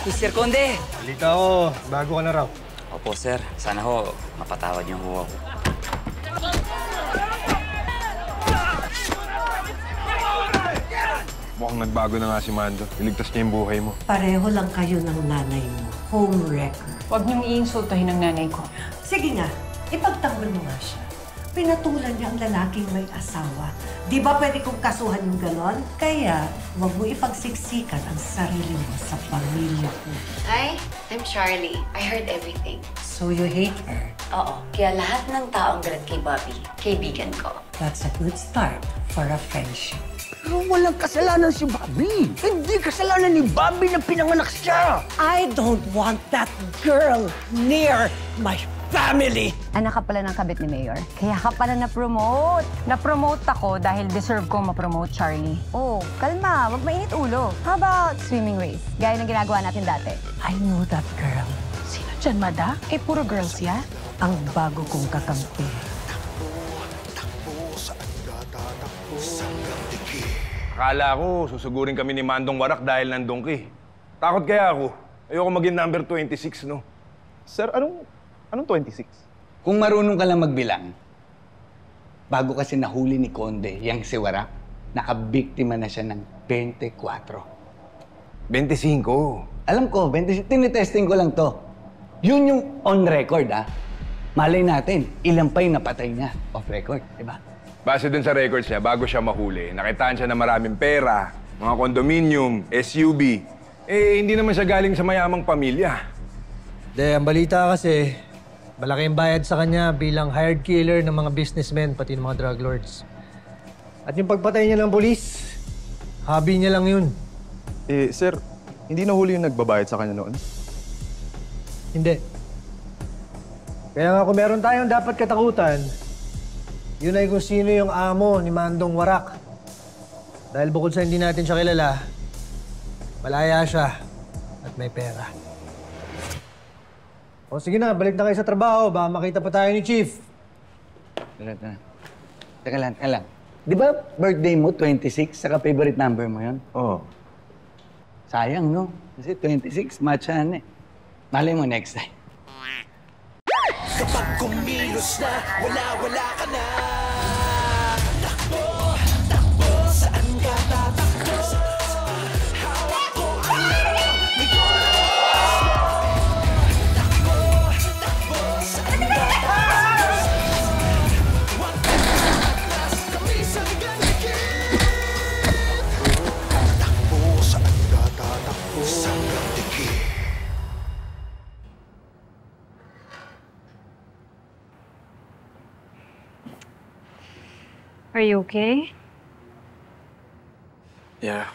Mr. Conde! Balita ko, bago ka na raw. Opo, sir. Sana ho, mapatawad niyo ho ako. Mukhang nagbago na nga si Mando. Iligtas niya yung buhay mo. Pareho lang kayo ng nanay mo. Homewrecker. Huwag niyong iinsultahin ang nanay ko. Sige nga, ipagtanggol mo nga siya. Pinatulan niya ang lalaking may asawa. Di ba pwede kong kasuhan yung ganon? Kaya, huwag mo ipagsiksikan ang sarili mo sa pamilya ko. Hi, I'm Charlie. I heard everything. So you hate her? Oo, kaya lahat ng taong galit kay Bobby, kaibigan ko. That's a good start for a friendship. Pero walang kasalanan si Bobby. Hindi kasalanan ni Bobby na pinanganak siya. I don't want that girl near my family! Anak ka pala ng kabit ni Mayor. Kaya ka pala na-promote. Na-promote ako dahil deserve kong ma-promote, Charlie. Oh, kalma. Huwag mainit ulo. How about swimming race? Gaya ng ginagawa natin dati. I know that girl. Sino dyan, Mada? Eh, puro girls yan. Ang bago kong kakampi. Akala ko, susugurin kami ni Mandong Warak dahil nandun ka eh. Takot kaya ako. Ayoko maging number 26, no? Sir, anong 26? Kung marunong ka lang magbilang, bago kasi nahuli ni Conde, yang si Warak, nakabiktima na siya ng 24. 25. Alam ko, 26. Tinitesting ko lang to. Yun yung on record, ah. Malay natin, ilan pa yung napatay niya off record, di ba? Base dun sa records niya, bago siya mahuli, nakitaan siya ng maraming pera, mga condominium, SUV. Eh, hindi naman siya galing sa mayamang pamilya. Ang balita kasi, malaki ang bayad sa kanya bilang hired killer ng mga businessmen, pati ng mga drug lords. At yung pagpatay niya ng polis, hobby niya lang yun. Eh, sir, hindi nahuli yung nagbabayad sa kanya noon? Hindi. Kaya nga kung meron tayong dapat katakutan, yun ay kung sino yung amo ni Mandong Warak. Dahil bukod sa hindi natin siya kilala, malaya siya at may pera. O sige na, balik na kayo sa trabaho. Baka makita pa tayo ni Chief. Teka lang. Di ba birthday mo, 26? Saka favorite number mo yun? Oo. Sayang, no? Kasi 26, matchahan eh. Malay mo next time. Kapag kumilos na, wala ka na. Takbo, saan ka tatakbo? Hawak ko ang laro, takbo, saan ka tatakbo? Huwag ka na atlas, kami sa gandikit. Takbo, saan ka tatakbo? Sa gandikit. Are you okay? Yeah.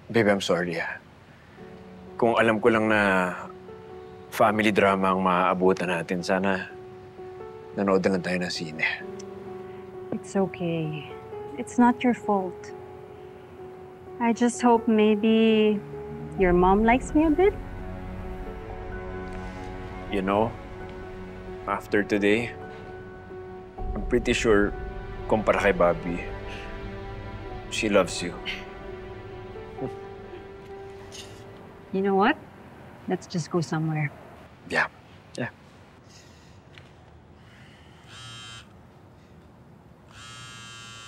Babe, I'm sorry, ah. Kung alam ko lang na family drama ang maaabutan natin, sana nanood na lang tayo ng sine. It's okay. It's not your fault. I just hope maybe your mom likes me a bit. You know, after today, I'm pretty sure, kumpara kay Bobby, she loves you. You know what? Let's just go somewhere. Yeah.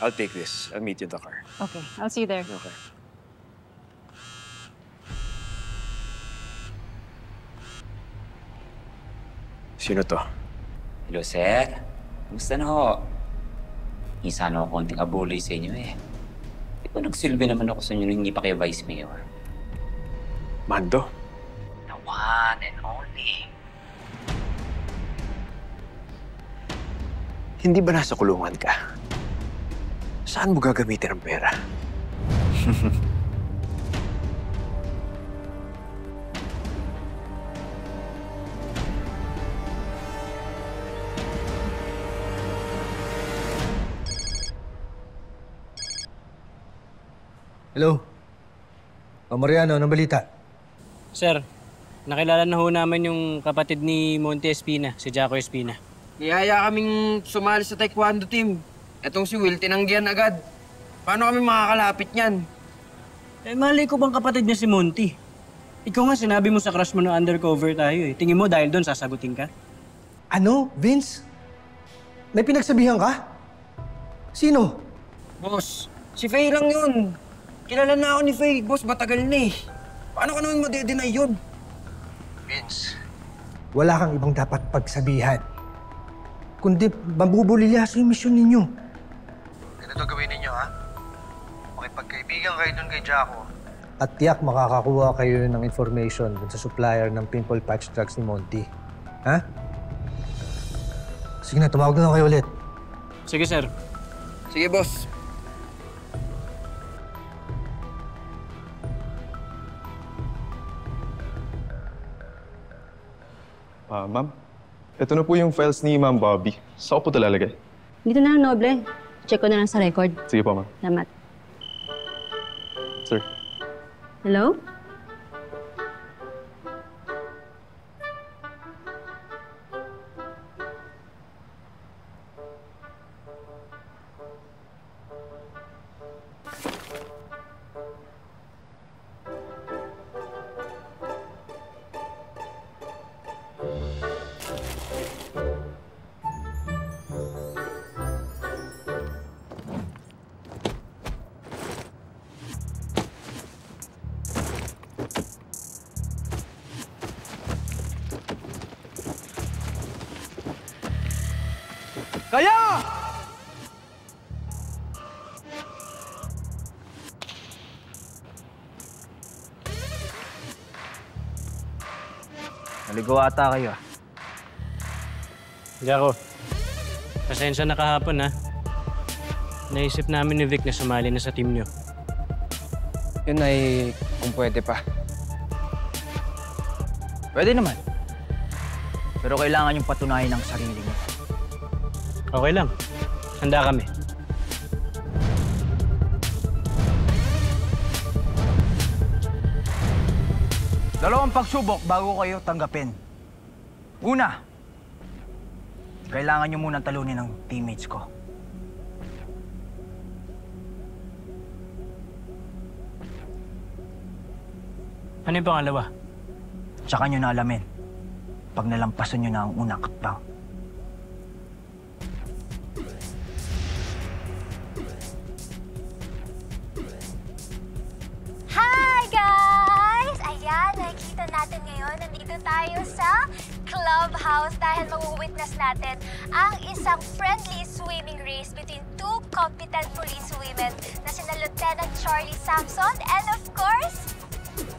I'll take this. I'll meet you in the car. Okay, I'll see you there. Okay. Sino to? Hello, sir. Kumusta na ho? Sana ako konting abuloy sa inyo eh. Di ba nagsilbi naman ako sa inyo nung hindi pa kayo Vice Mayor? Mando? The one and only. Hindi ba nasa kulungan ka? Saan mo gagamitin ang pera? Hello? Mariano, anong balita? Sir, nakilala na ho namin yung kapatid ni Monty Espina, si Jaco Espina. Niyaya kaming sumali sa taekwondo team. Etong si Will, tinanggihan agad. Paano kami makakalapit niyan? Eh, malay ko bang kapatid niya si Monty? Ikaw nga sinabi mo sa crush mo na undercover tayo eh. Tingin mo dahil doon sasagutin ka? Ano, Vince? May pinagsabihan ka? Sino? Boss, si Faye lang yun. Kilala na ako ni Faye. Boss, matagal na eh. Paano ka naman madedenay yun? Vince, wala kang ibang dapat pagsabihan. Kundi mabubulilyaso yung misyon ninyo. Ganito gawin ninyo, ha? Makipagkaibigan kayo dun kay Jaco. At tiyak makakakuha kayo ng information dun sa supplier ng pimple patch drugs ni Monty. Ha? Sige na, tumawag na lang kayo ulit. Sige, sir. Sige, boss. Ma'am, ito na po yung files ni Ma'am Bobby. Saan ko po ito lalagay? Dito na lang, Noble. Check ko na lang sa record. Sige po, ma'am. Salamat. Sir. Hello? Kaya! Naligo ata kayo. Hindi ako. Pasensya na kahapon ha. Naisip namin ni Vic na sumali na sa team niyo. Yun ay kung pwede pa. Pwede naman. Pero kailangan yung patunayan ng sarili mo. Okay lang. Handa kami. Dalawang pagsubok bago kayo tanggapin. Una, kailangan nyo munang talunin ng teammates ko. Ano yung pangalawa? Tsaka nyo na alamin pag nalampasan nyo na ang unang hakbang. Hi, guys! Ayan, nakikita natin ngayon. Nandito tayo sa clubhouse dahil mag-witness natin ang isang friendly swimming race between two competent police women na sina Lieutenant Charlie Samson and of course,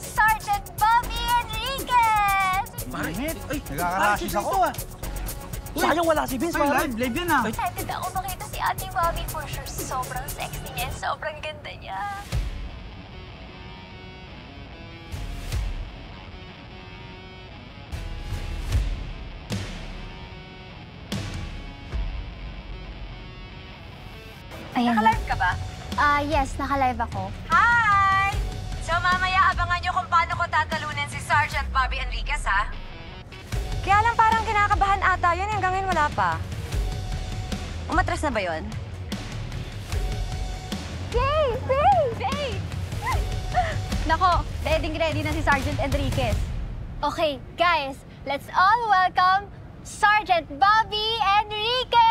Sergeant Bobby Enriquez! Bakit? Ay, nagkakarasis ako ah. Sayang wala si Vince. Live yan ah. Excited ako makita si Ate Bobby. For sure, sobrang sexy niya. Sobrang ganda niya. Ayan. Naka-live ka ba? Yes, naka-live ako. Hi! So mamaya abangan niyo kung paano ko tatalunin si Sergeant Bobby Enriquez, ha? Kaya lang parang kinakabahan ata yun. Hanggang ngayon wala pa. Umatras na ba yun? Yay! Yay! Nako, ready na si Sergeant Enriquez. Okay, guys, let's all welcome Sergeant Bobby Enriquez!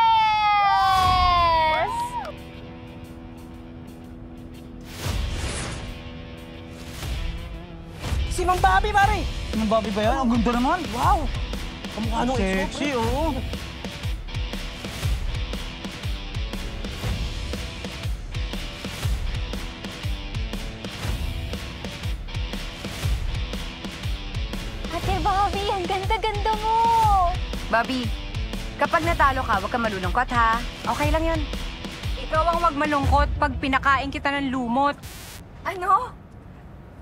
Si Mang Bobby, pare! Si Mang Bobby ba yan? Ang ganda naman! Wow! Kamukha nung sexy, oh! Ate Bobby, ang ganda-ganda mo! Bobby, kapag natalo ka, huwag ka malulungkot, ha? Okay lang yun. Ikaw ang huwag malungkot pag pinakain kita ng lumot. Ano?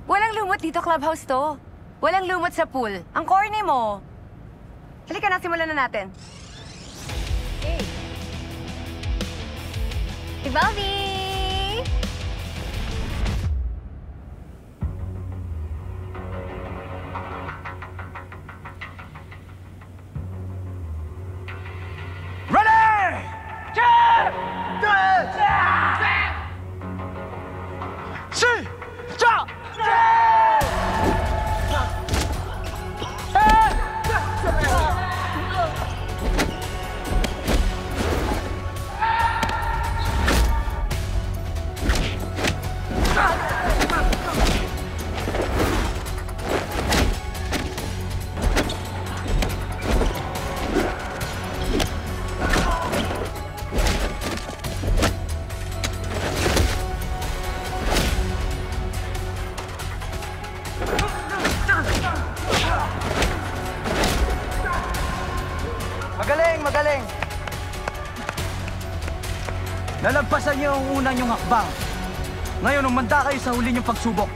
Walang lumot dito, clubhouse to. Walang lumot sa pool. Ang corny mo. Halika na, simulan na natin. Hey. Ate Bobby! Ready! Nalagpasan niyo ang una niyong hakbang. Ngayon, umanda kayo sa huli niyong pagsubok.